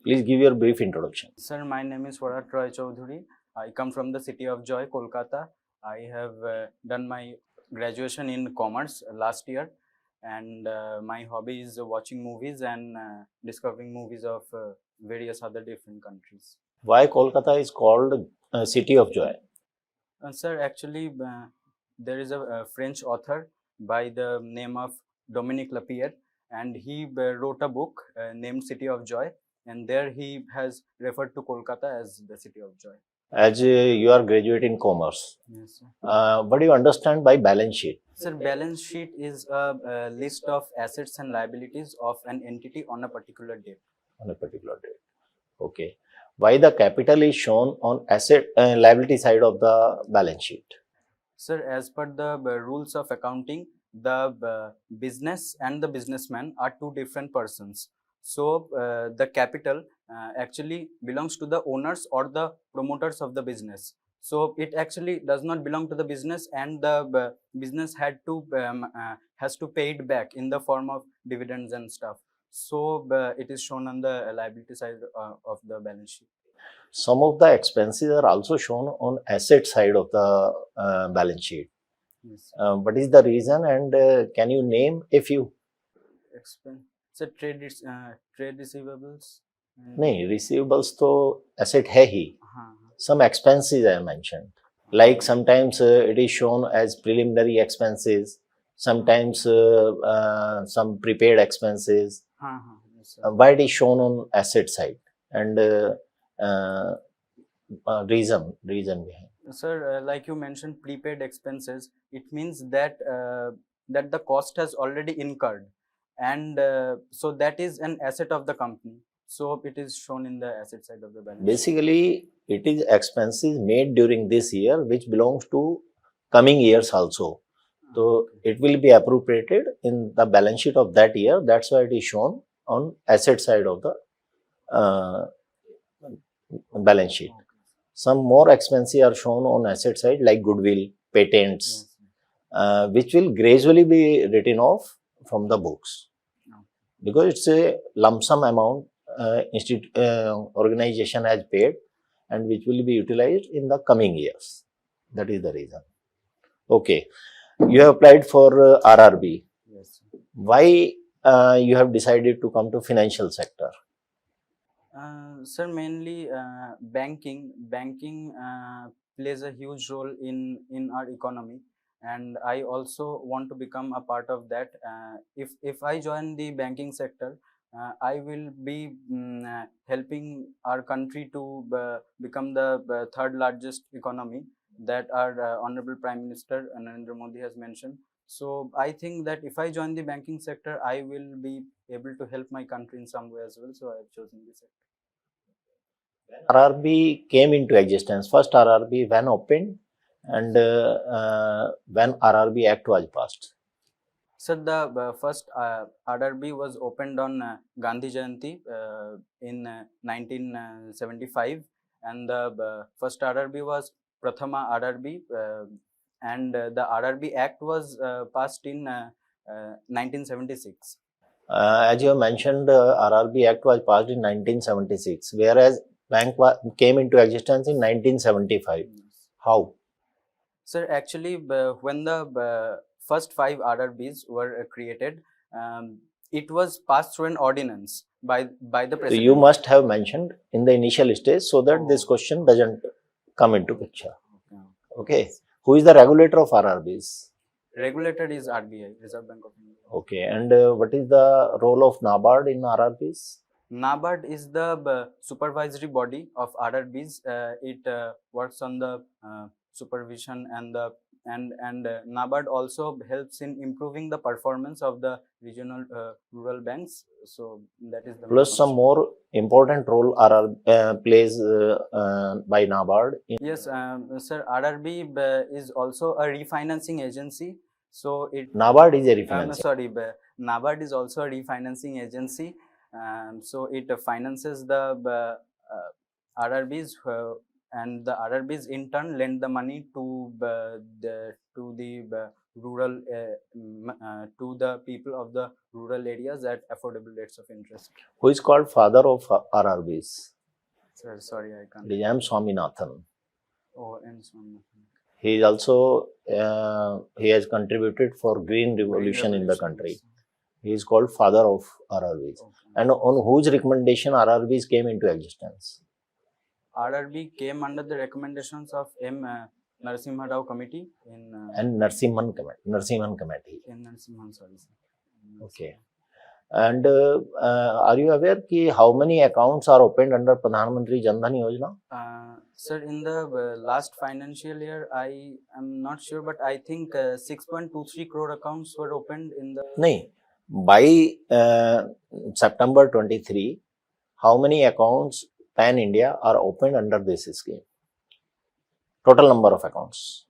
Please give your brief introduction. Sir, my name is Varat Roy Chaudhuri. I come from the city of Joy, Kolkata. I have done my graduation in commerce last year, and my hobby is watching movies and discovering movies of various other different countries. Why Kolkata is called City of Joy? Sir, actually, there is a French author by the name of Dominique Lapierre, and he wrote a book named City of Joy, and there he has referred to Kolkata as the City of Joy. As you are graduate in commerce, Yes, sir. what do you understand by balance sheet? Sir, balance sheet is a list of assets and liabilities of an entity on a particular date. On a particular date. Okay. Why the capital is shown on asset liability side of the balance sheet? Sir, as per the rules of accounting, the business and the businessman are two different persons. So, the capital actually belongs to the owners or the promoters of the business. So, it actually does not belong to the business, and the business has to pay it back in the form of dividends and stuff. So, it is shown on the liability side of the balance sheet. Some of the expenses are also shown on asset side of the balance sheet. Yes. What is the reason, and can you name a few? Expense. So trade receivables. नहीं, receivables तो asset है ही. Some expenses I mentioned. Like sometimes it is shown as preliminary expenses. Sometimes some prepaid expenses. Yes, why it is shown on asset side, and reason behind? Sir, like you mentioned, prepaid expenses. It means that that the cost has already incurred, and so that is an asset of the company. So it is shown in the asset side of the balance sheet. Basically, it is expenses made during this year which belongs to coming years also. So it will be appropriated in the balance sheet of that year. That's why it is shown on asset side of the balance sheet. Some more expenses are shown on asset side like goodwill, patents, which will gradually be written off from the books, because it's a lump sum amount organization has paid, and which will be utilized in the coming years. That is the reason. Okay, you have applied for RRB. Yes. Why you have decided to come to financial sector? Sir, mainly banking plays a huge role in our economy, and I also want to become a part of that. If I join the banking sector, I will be helping our country to become the third largest economy that our Honorable Prime Minister Narendra Modi has mentioned. So I think that if I join the banking sector, I will be able to help my country in some way as well. So I have chosen this sector. RRB came into existence. First RRB when opened, and when RRB Act was passed. Sir, the first RRB was opened on Gandhi Jayanti in 1975, and the first RRB was Prathama RRB, and the RRB Act was passed in 1976. As you have mentioned, RRB Act was passed in 1976, whereas bank came into existence in 1975. How? Sir, actually, when the first 5 RRBs were created, it was passed through an ordinance by the president. So you must have mentioned in the initial stage, so that this question doesn't come into picture. Okay. Who is the regulator of RRBs? Regulator is RBI, Reserve Bank of India. Okay. And what is the role of NABARD in RRBs? NABARD is the supervisory body of RRBs. It works on the supervision and NABARD also helps in improving the performance of the regional rural banks. So that is the plus some more important role plays by NABARD. Yes, sir. RRB is also a refinancing agency. So NABARD is a refinancing. NABARD is also a refinancing agency. So it finances the RRBs, and the RRBs in turn lend the money to the rural to the people of the rural areas at affordable rates of interest. Who is called father of RRBs? Sir, sorry, I can't. It is M. Swaminathan. Oh, and some. He is also he has contributed for green revolution in the Revolution, country. yes. He is called father of RRBs. Okay. And on whose recommendation RRBs came into existence? RRB came under the recommendations of M. Narasimha Rao committee in And Narsimhan Committee. in Narasimhan, sorry, sir. Okay. And are you aware ki how many accounts are opened under Pradhan Mantri Jan Dhan Yojana? Sir, in the last financial year, I am not sure, but I think 6.23 crore accounts were opened in the. No. By September 23, how many accounts pan India are opened under this scheme? Total number of accounts.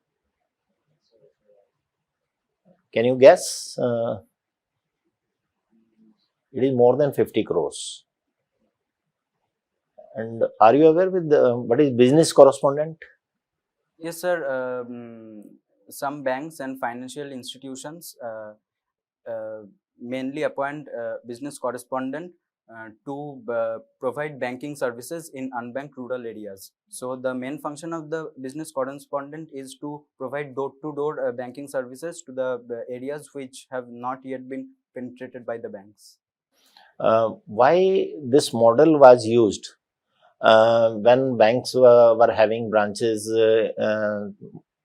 Can you guess? It is more than 50 crores. And are you aware with what is business correspondent? Yes, sir. Some banks and financial institutions mainly appoint business correspondent to provide banking services in unbanked rural areas. So the main function of the business correspondent is to provide door-to-door banking services to the areas which have not yet been penetrated by the banks. Why this model was used? When banks were having branches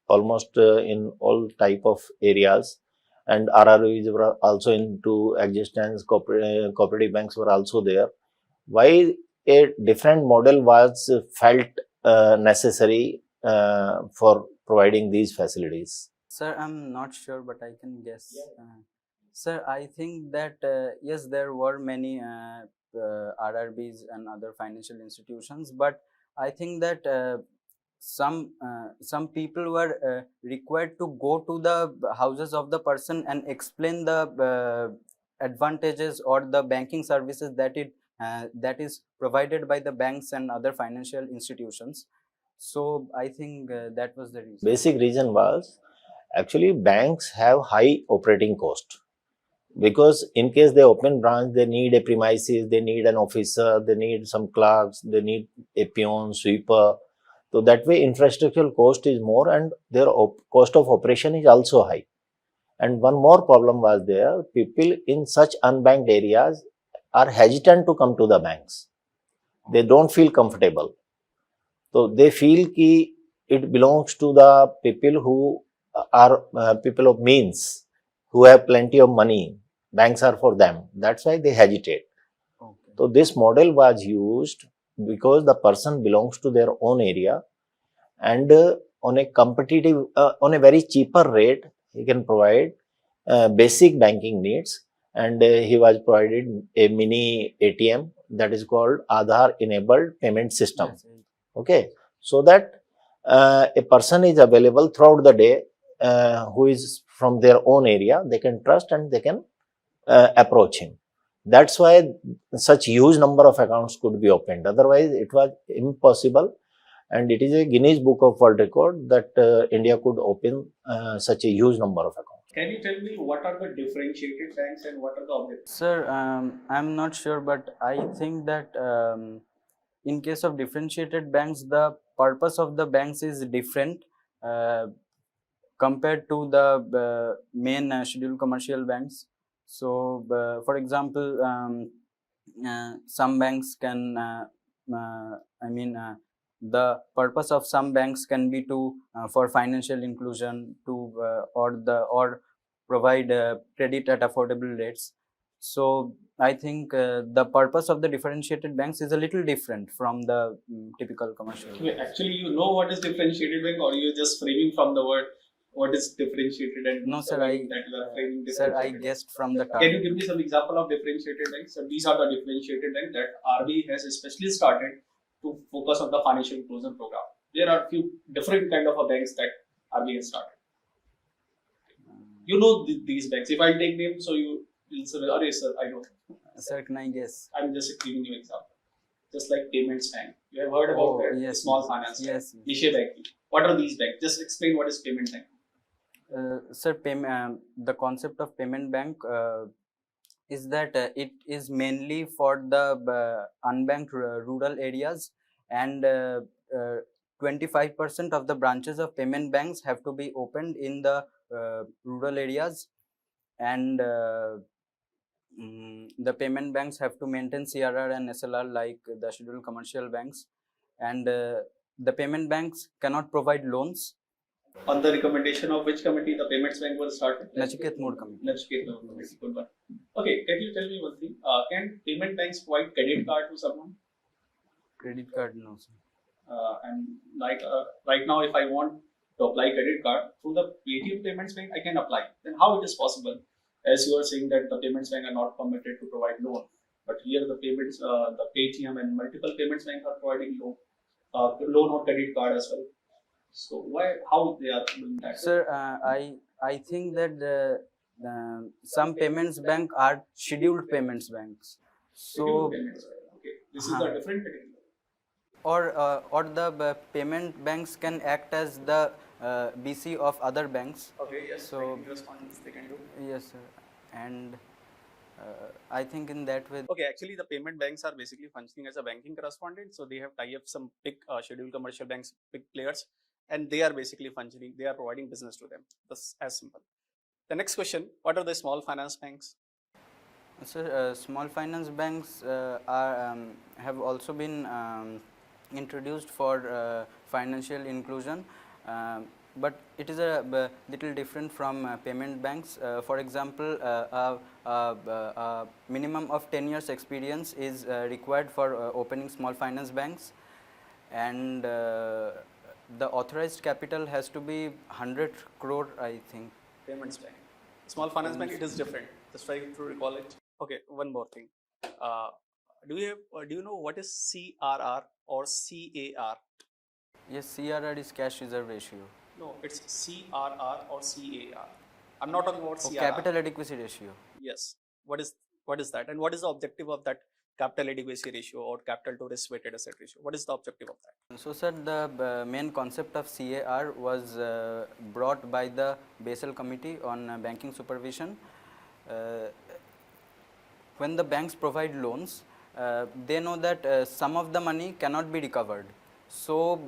almost in all type of areas, and RRBs were also into existence, cooperative banks were also there. Why a different model was felt necessary for providing these facilities? Sir, I'm not sure, but I can guess. Sir, I think that yes, there were many RRBs and other financial institutions, but I think that some people were required to go to the houses of the person and explain the advantages or the banking services that is provided by the banks and other financial institutions. So I think that was the reason. Basic reason was actually banks have high operating cost, because in case they open branch, they need a premises, they need an officer, they need some clerks, they need a peon, sweeper. So that way infrastructural cost is more and their cost of operation is also high. And one more problem was there, people in such unbanked areas are hesitant to come to the banks. They don't feel comfortable. So they feel ki it belongs to the people who are people of means, who have plenty of money. Banks are for them. That's why they hesitate. Okay. So this model was used because the person belongs to their own area, and on a competitive, on a very cheaper rate, he can provide basic banking needs. And he was provided a mini ATM that is called Aadhaar enabled payment system. Yes, Okay, so that a person is available throughout the day who is from their own area, they can trust and they can approach him. That's why such huge number of accounts could be opened. Otherwise, it was impossible. And it is a Guinness Book of World Record that India could open such a huge number of accounts. Can you tell me what are the differentiated banks and what are the objectives? Sir, I'm not sure, but I think that in case of differentiated banks, the purpose of the banks is different compared to the main scheduled commercial banks. So, for example, some banks can, the purpose of some banks can be to for financial inclusion to or provide credit at affordable rates. So I think the purpose of the differentiated banks is a little different from the typical commercial. Wait, actually, you know what is differentiated bank, or you're just framing from the word what is differentiated and No, sir, that you are framing sir, I differentiated. guessed from the Can you give me some example of differentiated banks? So these are the differentiated banks that RBI has especially started to focus on the financial inclusion program. There are few different kind of banks that RBI has started. You know these banks. If I take names, so you will say, "Arey sir, I know." Sir, can I guess? I'm just giving you example. Just like payments bank, you have heard about that. Yes, Small yes, finance bank, yes. niche banking. What are these banks? Just explain what is payment bank. Sir, the concept of payment bank is that it is mainly for the unbanked rural areas, and 25% of the branches of payment banks have to be opened in the rural areas, and the payment banks have to maintain CRR and SLR like the scheduled commercial banks, and the payment banks cannot provide loans. On the recommendation of which committee the payments bank was started? Nachiket Mode Committee. Nachiket Mode Committee. Good one. Okay, can you tell me one thing? Can payment banks provide credit card to someone? Credit card, no, sir. And like right now, if I want to apply credit card through the Paytm Payments Bank, I can apply. Then how it is possible? As you are saying that the payments bank are not permitted to provide loan, but here the payments, the Paytm and multiple payments bank are providing loan or credit card as well. So why, how they are doing that? Sir, I think that some payments bank are scheduled payments banks. Scheduled So payments bank. Okay, this is the different category. or the payment banks can act as the BC of other banks. Okay, yes. So Correspondence they can do. yes, sir, and I think in that way. Okay, actually the payment banks are basically functioning as a banking correspondent. So they have tie up some big scheduled commercial banks, big players, and they are basically functioning. They are providing business to them. That's as simple. The next question: what are the small finance banks? Sir, small finance banks have also been introduced for financial inclusion, but it is a little different from payment banks. For example, a minimum of 10 years experience is required for opening small finance banks, and the authorized capital has to be 100 crore, I think. Payments bank. Small finance bank, it is different. Just try to recall it. Okay, one more thing. Do you know what is CRR or CAR? Yes, CRR is cash reserve ratio. No, it's CRR or CAR. I'm not talking about CRR. Capital adequacy ratio. Yes. What is that? And what is the objective of that capital adequacy ratio or capital to risk weighted asset ratio? What is the objective of that? So, sir, the main concept of CAR was brought by the Basel Committee on Banking Supervision. When the banks provide loans, they know that some of the money cannot be recovered. So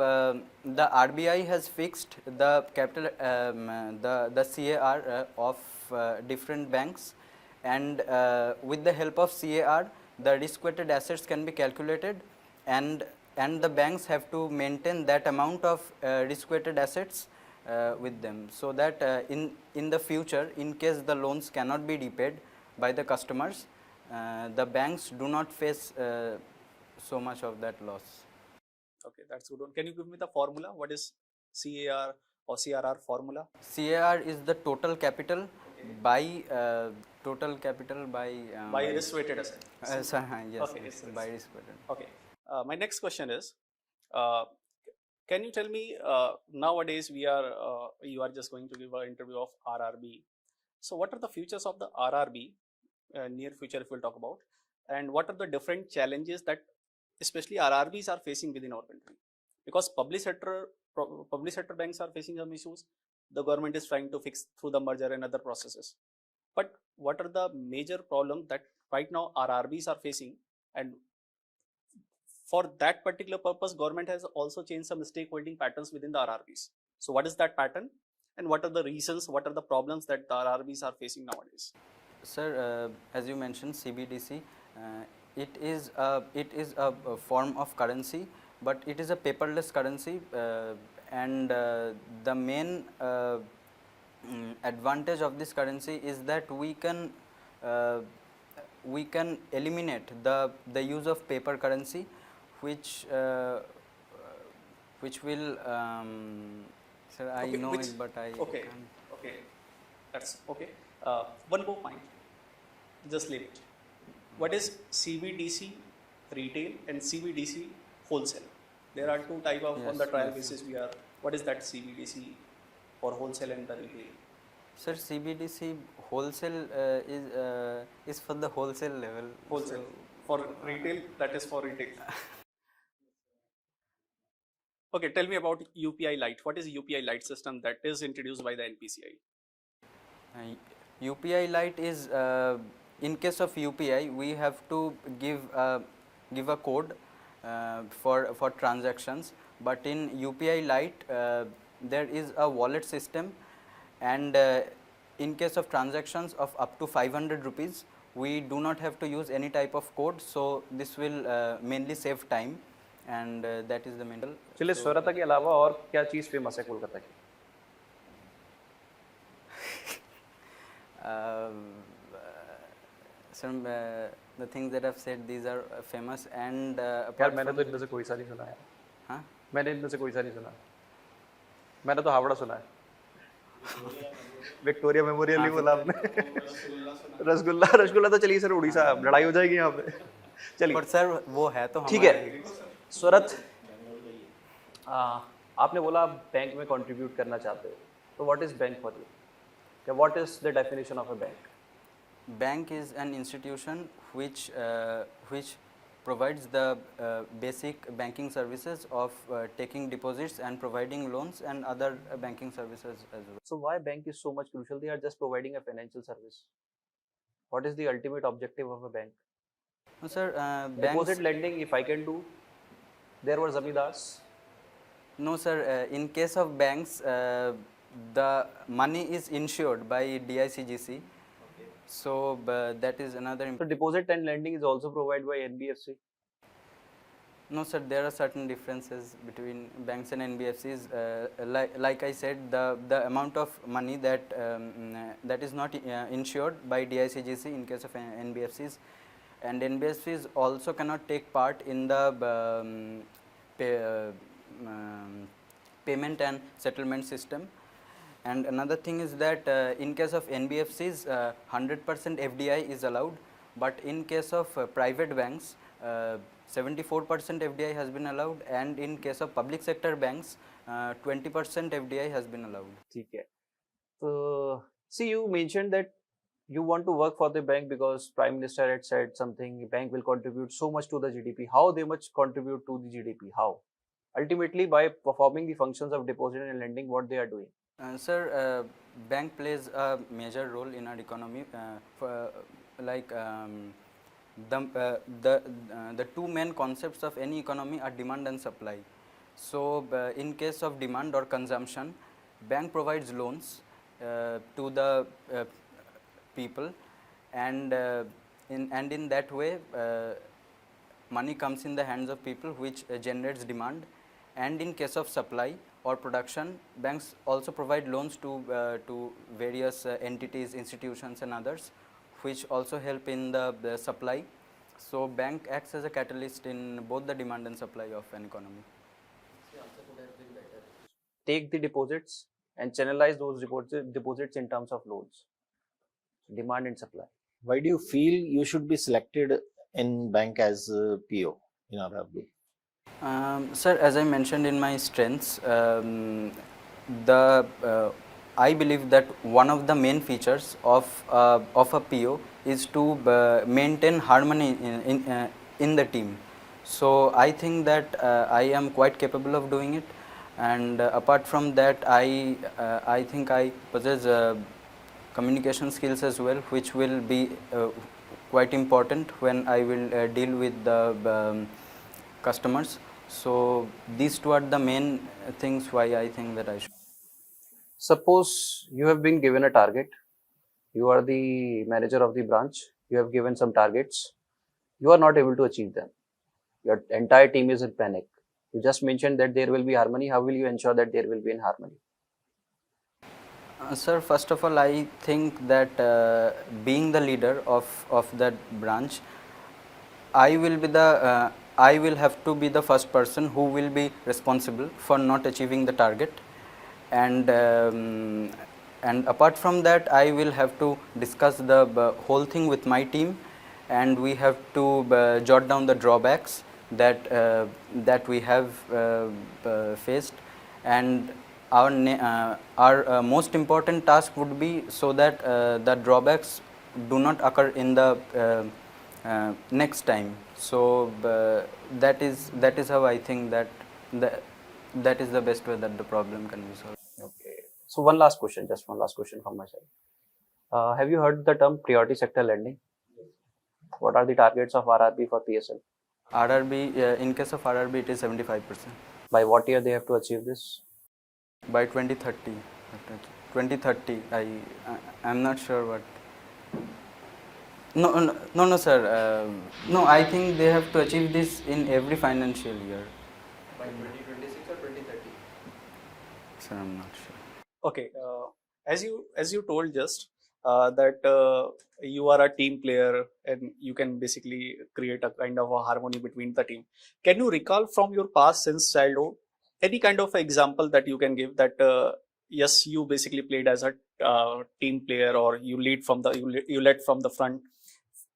the RBI has fixed the capital, the CAR of different banks, and with the help of CAR, the risk-weighted assets can be calculated, and the banks have to maintain that amount of risk-weighted assets with them, so that in the future, in case the loans cannot be repaid by the customers, the banks do not face so much of that loss. Okay, that's good one. Can you give me the formula? What is CAR or CRR formula? CAR is the total capital by by risk weighted asset. Yes, okay, yes, by risk weighted. Okay. My next question is, can you tell me nowadays you are just going to give an interview of RRB. So what are the futures of the RRB, near future if we'll talk about, and what are the different challenges that especially RRBs are facing within our country? Because public sector banks are facing some issues. The government is trying to fix through the merger and other processes. But what are the major problems that right now RRBs are facing? And for that particular purpose, government has also changed some stakeholding patterns within the RRBs. So what is that pattern? And what are the reasons, what are the problems that the RRBs are facing nowadays? Sir, as you mentioned, CBDC, it is a form of currency, but it is a paperless currency, and the main advantage of this currency is that we can eliminate the use of paper currency, which will sir, I okay, know it, but I okay can't. Okay, that's okay. One more point, just leave it. What is CBDC retail and CBDC wholesale? There are two type of, on the trial basis we are. What is that CBDC for wholesale and the retail? Sir, CBDC wholesale is for the wholesale level. Wholesale. So, for retail, that is for retail. Okay, tell me about UPI Lite. What is UPI Lite system that is introduced by the NPCI? UPI Lite is in case of UPI we have to give a code for transactions, but in UPI Lite there is a wallet system, and in case of transactions of up to 500 rupees we do not have to use any type of code, so this will mainly save time, and that is the main. चलिए स्वरता के अलावा और क्या चीज़ famous है कोलकाता की? Some the things that I've said, these are famous, and यार apart मैंने from, तो इनमें से कोई सा नहीं सुना है. हाँ? मैंने इनमें से कोई सा नहीं सुना. मैंने तो हावड़ा सुना है. विक्टोरिया मेमोरियल नहीं बोला आपने. रसगुल्ला तो चलिए सर उड़ीसा लड़ाई हो जाएगी यहाँ पे. चलिए. पर सर वो है तो ठीक है. स्वरत, आपने बोला आप बैंक में कंट्रीब्यूट करना चाहते हो, तो what is bank for you? क्या what is the definition of a bank? Bank is an institution which provides the basic banking services of taking deposits and providing loans and other banking services as well. So why bank is so much crucial? They are just providing a financial service. What is the ultimate objective of a bank? No, sir, Deposit lending, if I can do, there were zamindars. No, sir. In case of banks, the money is insured by DICGC. So that is another. So deposit and lending is also provided by NBFC. No, sir. There are certain differences between banks and NBFCs. Like I said, the amount of money that that is not insured by DICGC in case of NBFCs, and NBFCs also cannot take part in the payment and settlement system. And another thing is that in case of NBFCs, 100% FDI is allowed, but in case of private banks, 74% FDI has been allowed, and in case of public sector banks, 20% FDI has been allowed. ठीक है. So see, you mentioned that you want to work for the bank because Prime Minister had said something. Bank will contribute so much to the GDP. How they much contribute to the GDP? How? Ultimately, by performing the functions of deposit and lending, what they are doing. Sir, bank plays a major role in our economy. The two main concepts of any economy are demand and supply. So, in case of demand or consumption, bank provides loans to the people, and in that way, money comes in the hands of people, which generates demand. And in case of supply or production, banks also provide loans to various entities, institutions and others, which also help in the supply. So bank acts as a catalyst in both the demand and supply of an economy. Take the deposits and channelize those deposits in terms of loans. Demand and supply. Why do you feel you should be selected in bank as a PO in our view? Sir, as I mentioned in my strengths, I believe that one of the main features of a PO is to maintain harmony in the team. So I think that I am quite capable of doing it, and apart from that, I think I possess communication skills as well, which will be quite important when I will deal with the customers. So these two are the main things why I think that I should. Suppose you have been given a target. You are the manager of the branch. You have given some targets. You are not able to achieve them. Your entire team is in panic. You just mentioned that there will be harmony. How will you ensure that there will be in harmony? Sir, first of all, I think that being the leader of that branch, I will have to be the first person who will be responsible for not achieving the target, and apart from that, I will have to discuss the whole thing with my team, and we have to jot down the drawbacks that we have faced, and our most important task would be so that the drawbacks do not occur in the next time. So that is how I think that is the best way that the problem can be solved. Okay. So one last question, just one last question from my side. Have you heard the term priority sector lending? What are the targets of RRB for PSL? RRB, in case of RRB, it is 75%. By what year they have to achieve this? By 2030. 2030, I'm not sure what. No, sir. No, I think they have to achieve this in every financial year. By 2026 or 2030? Sir, I'm not sure. Okay, as you told just that you are a team player and you can basically create a kind of a harmony between the team. Can you recall from your past since childhood any kind of example that you can give that yes, you basically played as a team player, or you you led from the front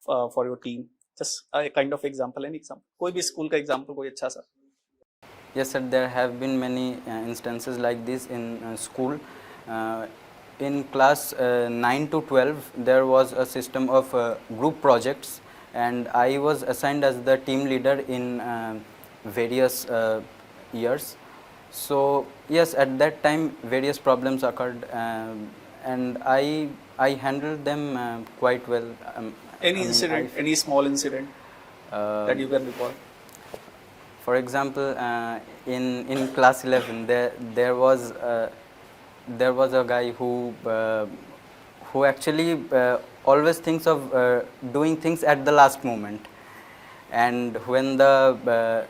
for your team? Just a kind of example, any example. कोई भी school का example कोई अच्छा सा. Yes, sir. There have been many instances like this in school. Uh, in class 9 to 12, there was a system of group projects, and I was assigned as the team leader in various years. So yes, at that time various problems occurred, and I handled them quite well. Any incident, any small incident that you can recall? For example, in class 11, there was a guy who actually always thinks of doing things at the last moment, and when the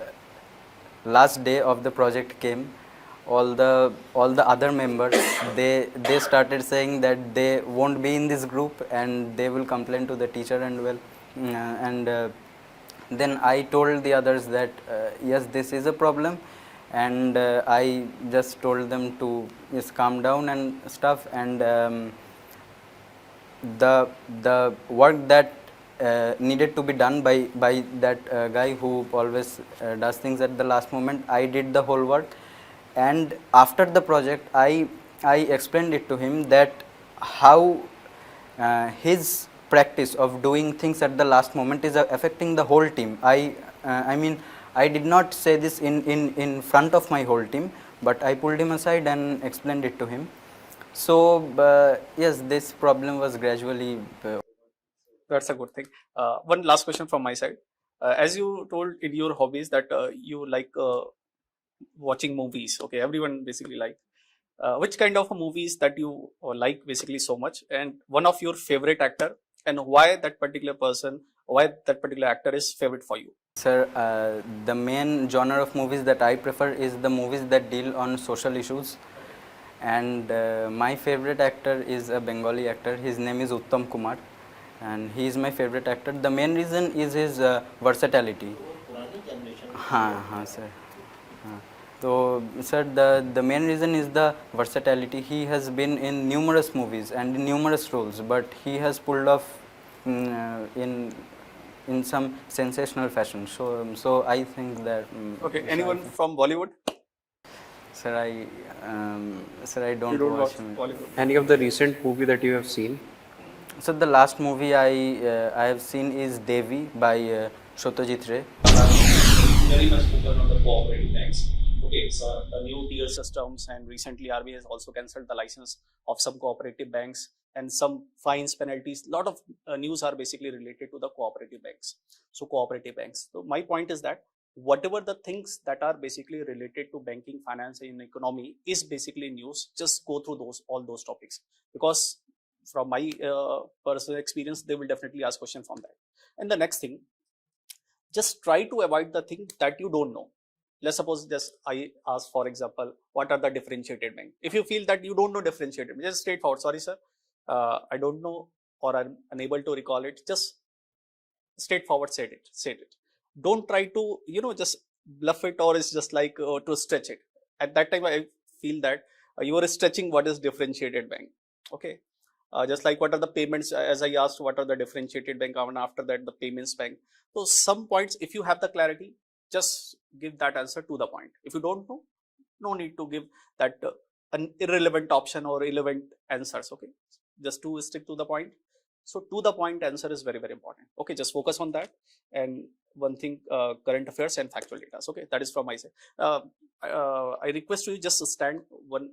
last day of the project came, all the other members they started saying that they won't be in this group and they will complain to the teacher, and then I told the others that yes, this is a problem, and I just told them to just calm down and stuff, and the work that needed to be done by that guy who always does things at the last moment, I did the whole work. And after the project, I explained it to him that how his practice of doing things at the last moment is affecting the whole team. I mean, I did not say this in front of my whole team, but I pulled him aside and explained it to him. So yes, this problem was gradually That's a good thing. One last question from my side. As you told in your hobbies that you like watching movies. Okay, everyone basically like. Which kind of movies that you like basically so much, and one of your favorite actor, and why that particular person, why that particular actor is favorite for you? Sir, the main genre of movies that I prefer is the movies that deal on social issues, and my favorite actor is a Bengali actor. His name is Uttam Kumar, and he is my favorite actor. The main reason is his versatility. हाँ sir. हाँ. So sir, the main reason is the versatility. He has been in numerous movies and in numerous roles, but he has pulled off in some sensational fashion. So I think that. Okay, anyone from Bollywood? Sir, I don't, You don't watch watch Bollywood. Any of the recent movie that you have seen? So the last movie I have seen is Devi by Satyajit Ray. Very much focused on the cooperative banks. Okay, so the new tier systems, and recently RBI has also cancelled the license of some cooperative banks, and some fines, penalties. A lot of news are basically related to the cooperative banks. So cooperative banks. So my point is that whatever the things that are basically related to banking, finance, and economy is basically news. Just go through all those topics, because from my personal experience, they will definitely ask question from that. And the next thing, just try to avoid the thing that you don't know. Let's suppose just I ask, for example, what are the differentiated bank? If you feel that you don't know differentiated, just straightforward, sorry sir, I don't know, or I'm unable to recall it. Just straightforward say it. Don't try to just bluff it, or it's just like to stretch it. At that time I feel that you are stretching what is differentiated bank. Okay, just like what are the payments, as I asked, what are the differentiated bank, and after that the payments bank. So some points, if you have the clarity, just give that answer to the point. If you don't know, no need to give that an irrelevant option or irrelevant answers. Okay, just to stick to the point. So to the point answer is very, very important. Okay, just focus on that. And one thing, current affairs and factual data. Okay, that is from my side. I request you just stand one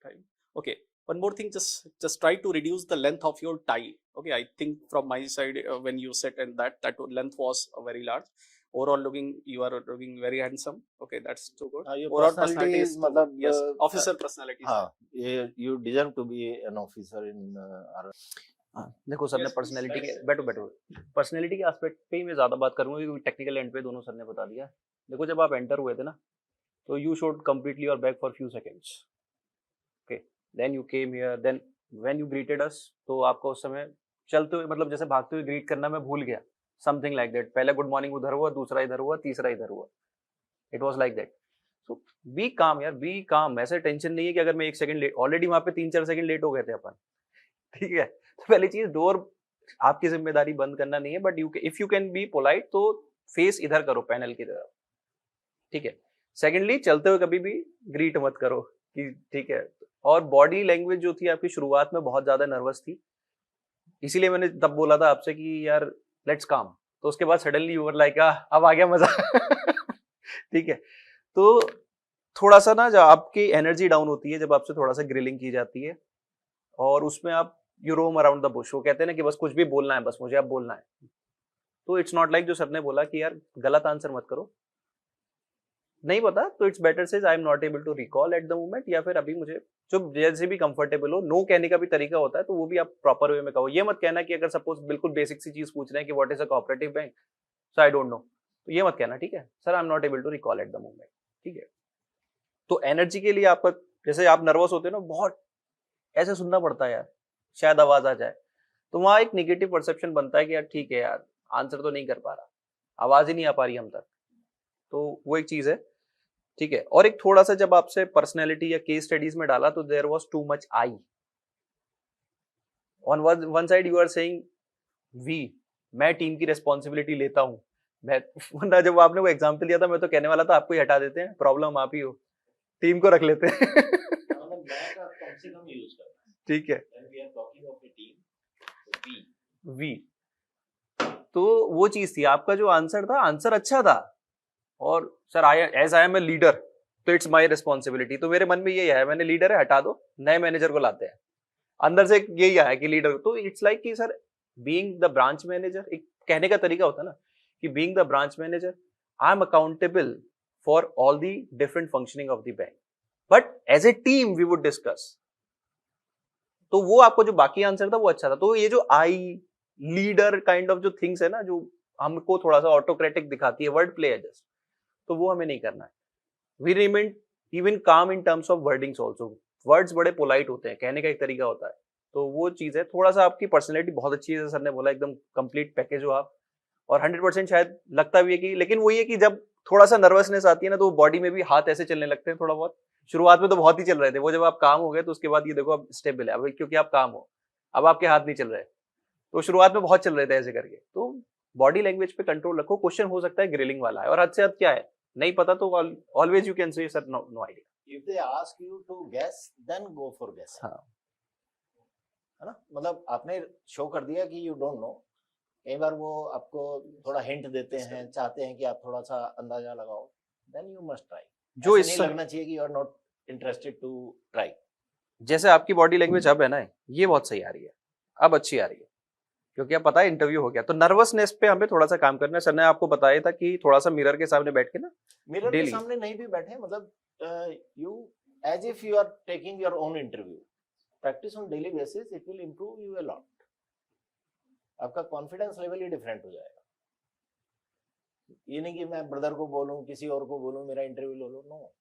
time. Okay, one more thing, just try to reduce the length of your tie. Okay, I think from my side, when you said and that length was very large. Overall looking, you are looking very handsome. Okay, that's too good. your Overall personality is too good. मतलब Yes, officer personality. हाँ, you deserve to be an officer in our. देखो sir ने Yes, personality के that's- बैठो personality के aspect पे ही मैं ज़्यादा बात करूंगा क्योंकि टेक्निकल एंड पे दोनों सर ने बता दिया। देखो जब आप एंटर हुए थे ना, तो you showed completely your back for few seconds. Okay, then you came here, then when you greeted us, तो आपको उस समय चलते हुए मतलब जैसे भागते हुए ग्रीट करना मैं भूल गया, समथिंग लाइक दैट। पहले गुड मॉर्निंग उधर हुआ, दूसरा इधर हुआ, तीसरा इधर हुआ, it was like that. So be calm यार, बी काम। ऐसे टेंशन नहीं है कि अगर मैं 1 सेकंड लेट, ऑलरेडी वहां पे 3-4 सेकंड लेट हो गए थे अपन, ठीक है। तो पहली चीज, डोर आपकी जिम्मेदारी बंद करना नहीं है, but you if you can be polite तो फेस इधर करो, पैनल की तरफ, ठीक है। सेकेंडली, चलते हुए कभी भी ग्रीट मत करो कि ठीक है। और बॉडी लैंग्वेज जो थी आपकी शुरुआत में बहुत ज्यादा नर्वस थी, इसीलिए मैंने तब बोला था आपसे कि यार लेट्स काम। तो उसके बाद सडनली यू वर लाइक अब आ गया मजा ठीक है। तो थोड़ा सा ना, जब आपकी एनर्जी डाउन होती है, जब आपसे थोड़ा सा ग्रिलिंग की जाती है और उसमें आप you Rome around the Bush, वो कहते हैं ना कि बस कुछ भी बोलना है, बस मुझे अब बोलना है। तो इट्स नॉट लाइक जो सर ने बोला कि यार गलत आंसर मत करो, नहीं पता तो it's better says I am not able to recall at the moment, या फिर अभी मुझे जो जैसे भी कंफर्टेबल हो। नो कहने का भी तरीका होता है, तो वो भी आप प्रॉपर वे में कहो। ये मत कहना कि अगर सपोज बिल्कुल बेसिक सी चीज पूछ रहे हैं कि what is a cooperative bank, so I don't know, तो ये मत कहना, ठीक है sir, I am not able to recall at the moment, ठीक है। तो एनर्जी के लिए आपका, जैसे आप नर्वस होते हो ना, बहुत ऐसे सुनना पड़ता है यार, शायद आवाज आ जाए, तो वहां एक निगेटिव परसेप्शन बनता है कि यार ठीक है यार, आंसर तो नहीं कर पा रहा, आवाज ही नहीं आ पा रही हम तक। तो वो एक चीज है, ठीक है। और एक थोड़ा सा, जब आपसे पर्सनैलिटी या केस स्टडीज में डाला, तो there was too much I on one side. You are saying we, मैं टीम की रिस्पॉन्सिबिलिटी लेता हूं, मैं वरना जब आपने वो एग्जांपल दिया था, मैं तो कहने वाला था आपको ही हटा देते हैं, प्रॉब्लम आप ही हो, टीम को रख लेते हैं मतलब मैं का कम से कम यूज करना है। ठीक है, When we are talking of a team, so we. We. तो वो चीज थी, आपका जो आंसर था, आंसर अच्छा था, और sir I as I am a leader, तो इट्स माय रिस्पॉन्सिबिलिटी। तो मेरे मन में यही है, मैंने लीडर है, हटा दो, नए मैनेजर को लाते हैं। अंदर से यही आया कि लीडर, तो इट्स लाइक कि sir being the branch manager, एक कहने का तरीका होता है ना कि being the branch manager I am accountable for all the different functioning of the bank, but as a team we would discuss. तो वो आपको जो बाकी आंसर था वो अच्छा था। तो ये जो आई लीडर काइंड ऑफ जो थिंग्स है ना, जो हमको थोड़ा सा ऑटोक्रेटिक दिखाती है, वर्ड प्ले है जस्ट, तो वो हमें नहीं करना है। वी रिमेन इवन काम in terms of wordings also, words बड़े पोलाइट होते हैं, कहने का एक तरीका होता है। तो वो चीज है, थोड़ा सा आपकी पर्सनैलिटी बहुत अच्छी है, सर ने बोला एकदम कंप्लीट पैकेज हो आप, और 100% शायद लगता भी है कि, लेकिन वही है कि जब थोड़ा सा नर्वसनेस आती है ना, तो बॉडी में भी हाथ ऐसे चलने लगते हैं थोड़ा बहुत। शुरुआत में तो बहुत ही चल रहे थे वो, जब आप काम हो गए तो उसके बाद ये देखो अब स्टेबल है, अब क्योंकि आप काम हो, अब आपके हाथ नहीं चल रहे। तो शुरुआत में बहुत चल रहे थे ऐसे करके। तो बॉडी लैंग्वेज पे कंट्रोल रखो। क्वेश्चन हो सकता है ग्रिलिंग वाला है, और हद से हद क्या है नहीं पता, तो always you can say sir no idea. If they ask you to guess, then go for guess. हाँ, है ना, मतलब आपने शो कर दिया कि यू डोंट नो। कई बार वो आपको थोड़ा हिंट देते हैं, चाहते हैं कि आप थोड़ा सा अंदाजा लगाओ, देन यू मस्ट ट्राई। जो ऐसे इस नहीं लगना चाहिए कि you are not interested to try. जैसे आपकी बॉडी लैंग्वेज अब है ना, ये बहुत सही आ रही है, अब अच्छी आ रही है, क्योंकि अब पता है इंटरव्यू हो गया। तो नर्वसनेस पे हमें थोड़ा सा काम करना है। सर ने आपको बताया था कि थोड़ा सा मिरर के सामने बैठ के ना, मिरर के Daily. सामने नहीं भी बैठे, मतलब you as if you are taking your own interview, practice on daily basis, it will improve you a lot. आपका कॉन्फिडेंस लेवल ही डिफरेंट हो जाएगा। ये नहीं कि मैं ब्रदर को बोलूं, किसी और को बोलूं मेरा इंटरव्यू ले लो, no,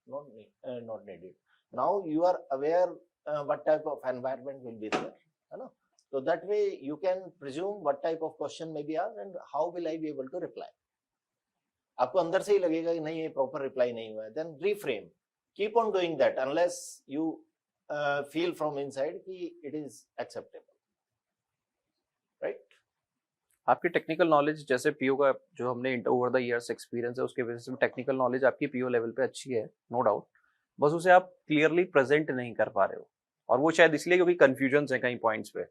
not needed. Now you are aware what type of environment will be there, है ना, so that way you can presume what type of question may be asked and how will I be able to reply. आपको अंदर से ही लगेगा कि नहीं ये proper reply नहीं हुआ है, then reframe, keep on doing that unless you feel from inside कि it is acceptable, right? आपकी टेक्निकल नॉलेज, जैसे पीओ का जो हमने ओवर द इयर्स एक्सपीरियंस है, उसके वजह से टेक्निकल नॉलेज आपकी पीओ लेवल पे अच्छी है, नो डाउट। बस उसे आप क्लियरली प्रेजेंट नहीं कर पा रहे हो, और वो शायद इसलिए क्योंकि कंफ्यूजन है कई पॉइंट्स पे।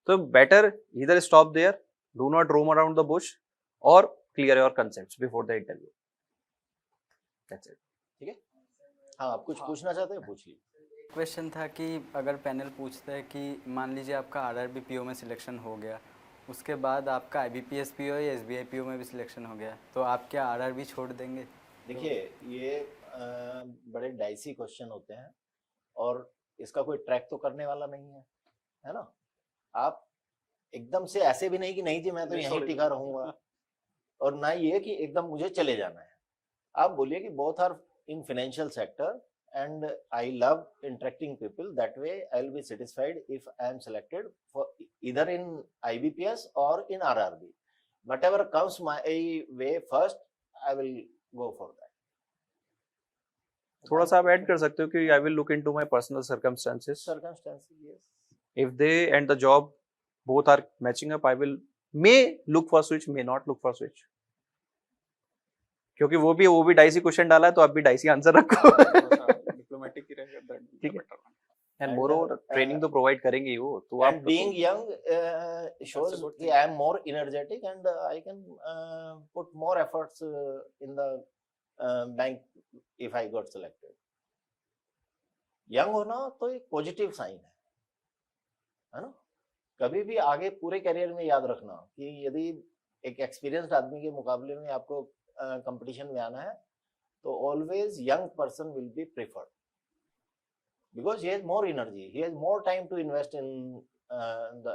तो बेटर इधर stop there, do not roam around the bush, और clear your concepts before the interview. That's it. ठीक है, हाँ, आप कुछ पूछना चाहते हैं, पूछिए। क्वेश्चन था कि अगर पैनल पूछता है कि मान लीजिए आपका आरआरबी पीओ में सिलेक्शन हो गया, उसके बाद आपका आईबीपीएस पीओ या एसबीआई पीओ में भी सिलेक्शन हो गया, तो आप क्या आरआरबी छोड़ देंगे? देखिए, ये बड़े डाइसी क्वेश्चन होते हैं और इसका कोई ट्रैक तो करने वाला नहीं है ना। आप एकदम से ऐसे भी नहीं कि नहीं जी मैं तो यहीं टिका रहूंगा, और ना ये कि एकदम मुझे चले जाना है। आप बोलिए कि both are in financial sector and I love interacting people. That way I will be satisfied if I am selected for either in IBPS or in RRB. Whatever comes my way first, I will go for that. थोड़ा सा आप add कर सकते हो कि I will look into my personal circumstances. Circumstances, yes. If they and the job both are matching up, I will may look for switch, may not look for switch. क्योंकि वो भी डाइसी क्वेश्चन डाला है, तो आप भी dicey answer रखो। Diplomatic ही रहेगा, ठीक है। बेटर। एंड मोर ट्रेनिंग तो प्रोवाइड करेंगे ही वो, तो आप And being young shows good that thing. I am more energetic and I can put more efforts in the bank if I got selected. Young होना तो एक पॉजिटिव साइन है ना। कभी भी आगे पूरे करियर में याद रखना कि यदि एक एक्सपीरियंस्ड आदमी के मुकाबले में आपको कंपटीशन में आना है, तो always young person will be preferred because he has more energy, he has more time to invest in the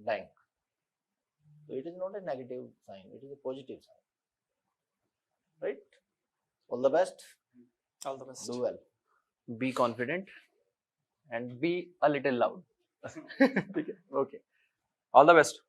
bank. So it is not a negative sign, it is a positive sign, right? All the best. All the best. Do well. be confident and be a little loud. ठीक है, okay. All the best.